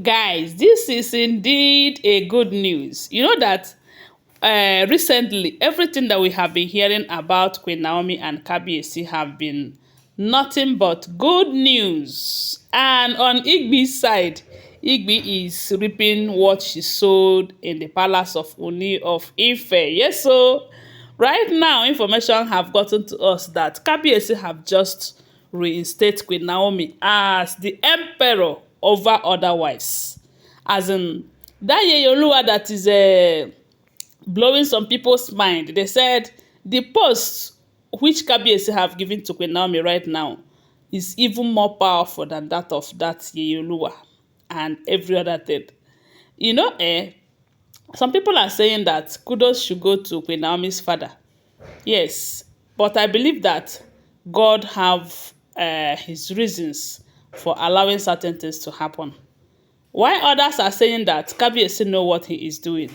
Guys, this is indeed a good news. You know that recently, everything that we have been hearing about Queen Naomi and Kabiyesi have been nothing but good news. And on Igbi's side, Igbi is reaping what she sowed in the palace of Ooni of Ife. Yes, so right now, information have gotten to us that Kabiyesi have just reinstated Queen Naomi as the emperor over otherwise. As in, that Yeyoluwa that is blowing some people's mind. They said the post which Kabiyesi have given to Queen Naomi right now is even more powerful than that of that Yeyoluwa and every other thing. You know, some people are saying that kudos should go to Queen Naomi's father. Yes, but I believe that God have his reasons for allowing certain things to happen. While others are saying that Kabiyesi know what he is doing,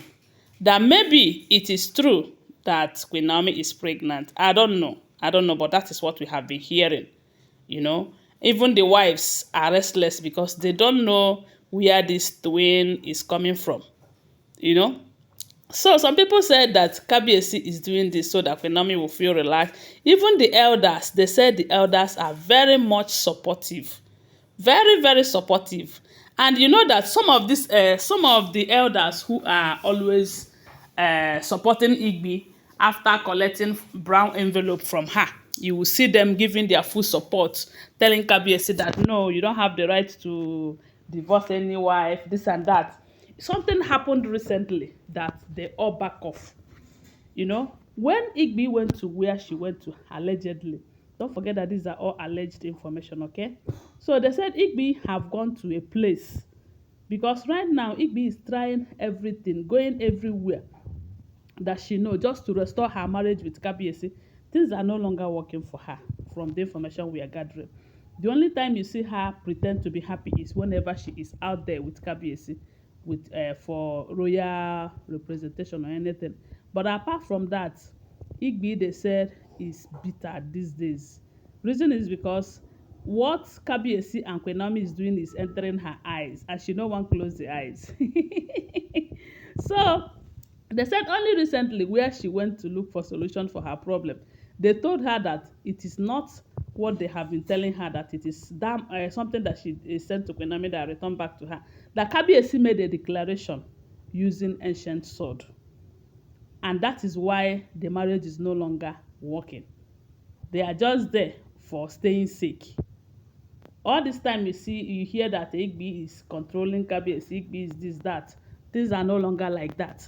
that maybe it is true that Queen Naomi is pregnant. I don't know. But that is what we have been hearing. You know, even the wives are restless because they don't know where this twin is coming from. You know, so some people said that Kabiyesi is doing this so that Queen Naomi will feel relaxed. Even the elders, they said the elders are very much supportive, very very supportive. And you know that some of the elders who are always supporting Igbi after collecting brown envelope from her, you will see them giving their full support, telling Kabiyesi that no, you don't have the right to divorce any wife, this and that. Something happened recently that they all back off. You know, when Igbi went to where she went to, allegedly, don't forget that these are all alleged information, okay? So they said Igbi have gone to a place because right now Igbi is trying everything, going everywhere that she know just to restore her marriage with Kabiyesi. Things are no longer working for her from the information we are gathering. The only time you see her pretend to be happy is whenever she is out there with Kabiyesi with for royal representation or anything. But apart from that, Igbi, they said, is bitter these days. Reason is because what Kabiyesi and Queen Naomi is doing is entering her eyes and she no wan close the eyes. So they said only recently where she went to look for solution for her problem, they told her that it is not what they have been telling her, that it is something that she is sent to Queen Naomi that returned back to her. That Kabiyesi made a declaration using ancient sword. And that is why the marriage is no longer working. They are just there for staying sake. All this time you hear that Igbi is controlling Kabiyesi, Igbi is this, that. Things are no longer like that.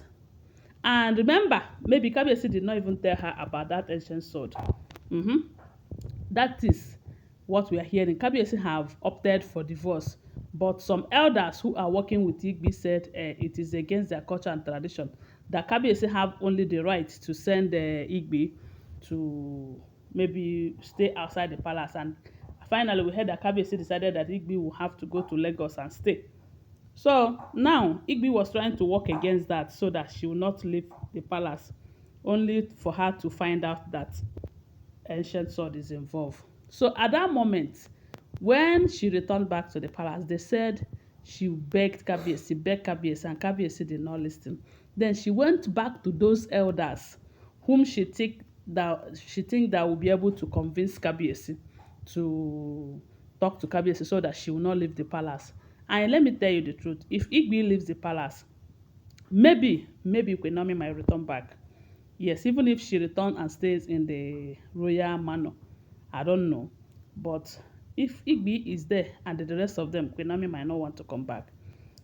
And remember, maybe Kabiyesi did not even tell her about that ancient sword. That is what we are hearing. Kabiyesi have opted for divorce, but some elders who are working with Igbi said it is against their culture and tradition, that Kabiyesi have only the right to send Igbi to maybe stay outside the palace. And finally, we heard that Kabiyesi decided that Igbi will have to go to Lagos and stay. So now Igbi was trying to work against that so that she will not leave the palace, only for her to find out that ancient sword is involved. So at that moment, when she returned back to the palace, they said she begged Kabiyesi, and Kabiyesi did not listen. Then she went back to those elders whom she think that will be able to convince Kabiyesi to talk to Kabiyesi so that she will not leave the palace. And let me tell you the truth, if Igbi leaves the palace, maybe Queen Naomi might return back. Yes, even if she returns and stays in the royal manor, I don't know. But if Igbi is there and the rest of them, Queen Naomi might not want to come back.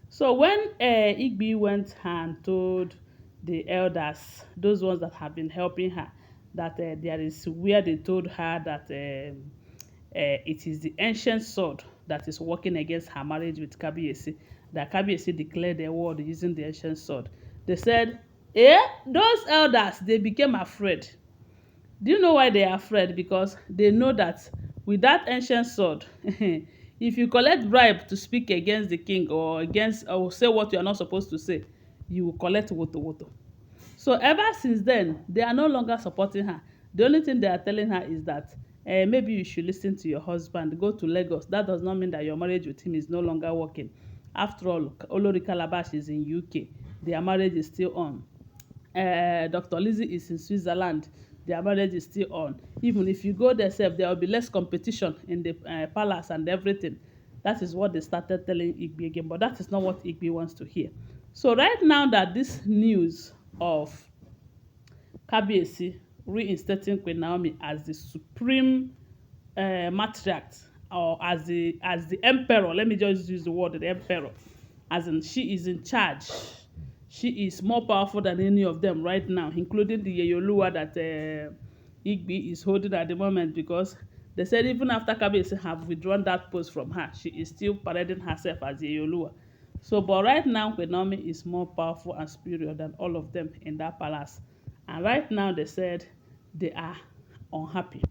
So when Igbi went and told the elders, those ones that have been helping her, that there is where they told her that it is the ancient sword that is working against her marriage with Kabiyesi, that Kabiyesi declared the word using the ancient sword. They said, those elders, they became afraid. Do you know why they are afraid? Because they know that with that ancient sword, if you collect bribe to speak against the king or say what you are not supposed to say, you will collect woto woto. So ever since then, they are no longer supporting her. The only thing they are telling her is that maybe you should listen to your husband, go to Lagos. That does not mean that your marriage with him is no longer working. After all, Olori Calabash is in UK. Their marriage is still on. Dr. Lizzie is in Switzerland. Their marriage is still on. Even if you go there sef, there will be less competition in the palace and everything. That is what they started telling Igbi again, but that is not what Igbi wants to hear. So right now that this news of Kabiyesi reinstating Queen Naomi as the supreme matriarch, or as the emperor, let me just use the word the emperor, as in she is in charge. She is more powerful than any of them right now, including the Yeyoluwa that Igbi is holding at the moment, because they said even after Kabiyesi have withdrawn that post from her, she is still parading herself as Yeyoluwa. So, but right now, Queen Naomi is more powerful and superior than all of them in that palace. And right now, they said they are unhappy.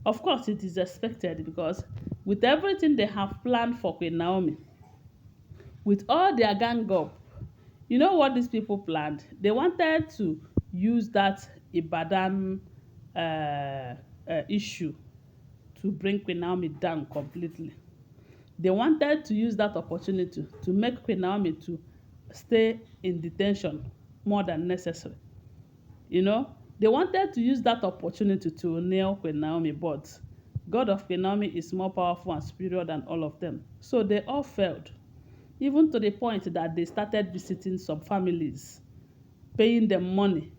Of course, it is expected, because with everything they have planned for Queen Naomi, with all their gang up, you know what these people planned? They wanted to use that Ibadan issue to bring Queen Naomi down completely. They wanted to use that opportunity to make Queen Naomi to stay in detention more than necessary. You know, they wanted to use that opportunity to nail Queen Naomi, but God of Queen Naomi is more powerful and superior than all of them. So they all failed, even to the point that they started visiting some families, paying them money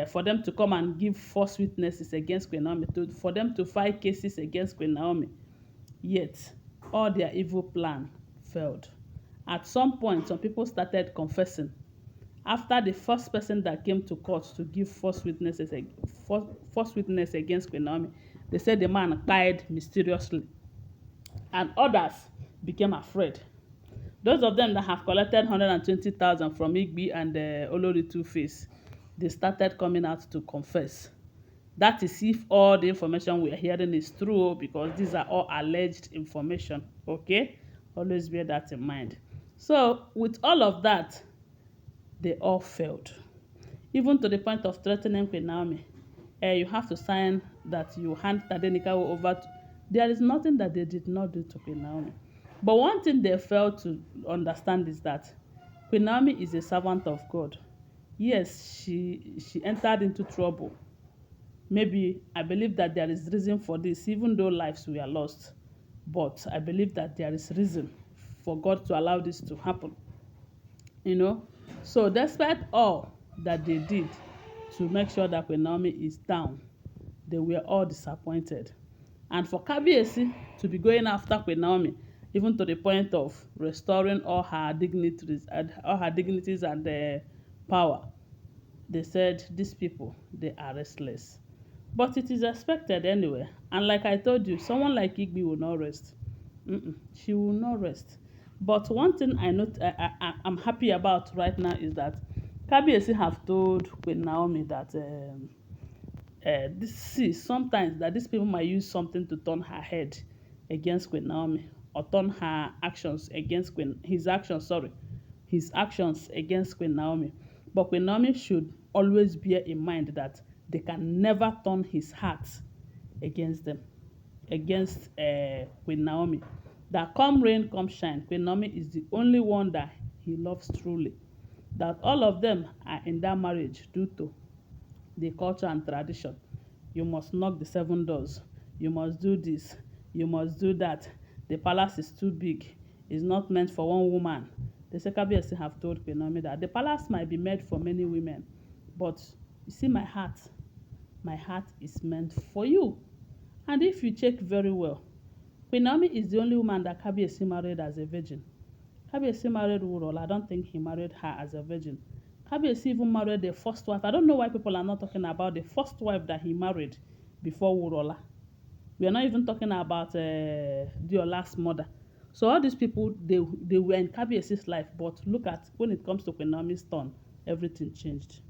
for them to come and give false witnesses against Queen Naomi, for them to file cases against Queen Naomi. Yet, all their evil plan failed. At some point, some people started confessing. After the first person that came to court to give false witness against Queen Naomi, they said the man died mysteriously, and others became afraid. Those of them that have collected 120,000 from Igbi and Olori Two-Face, they started coming out to confess. That is if all the information we are hearing is true, because these are all alleged information. Okay, always bear that in mind. So with all of that, they all failed, even to the point of threatening Queen Naomi. You have to sign that you hand Tadenikawo over to. There is nothing that they did not do to Queen Naomi. But one thing they failed to understand is that Queen Naomi is a servant of God. Yes, she entered into trouble. Maybe I believe that there is reason for this, even though lives were lost. But I believe that there is reason for God to allow this to happen. You know, so despite all that they did to make sure that Queen Naomi is down, they were all disappointed. And for Kabiyesi to be going after Queen Naomi, even to the point of restoring all her dignities and power, they said these people, they are restless. But it is expected anyway. And like I told you, someone like Igbi will not rest. She will not rest. But one thing I'm happy about right now is that Kabiyesi have told Queen Naomi that sometimes that these people might use something to turn her head against Queen Naomi, or turn her actions against his actions against Queen Naomi. But Queen Naomi should always bear in mind that they can never turn his heart against them, against Queen Naomi. That come rain, come shine, Queen Naomi is the only one that he loves truly. That all of them are in that marriage due to the culture and tradition. You must knock the 7 doors. You must do this. You must do that. The palace is too big. It's not meant for one woman. The Kabiyesi have told Queen Naomi that the palace might be made for many women, but you see my heart is meant for you. And if you check very well, Queen Naomi is the only woman that Kabiyesi married as a virgin. Kabiyesi married Wurol. I don't think he married her as a virgin. Kabiyesi even married the first wife. I don't know why people are not talking about the first wife that he married before Wurola. We are not even talking about Diola's mother. So all these people, they were in Kabiyesi's life, but look at when it comes to Queen Naomi's turn, everything changed.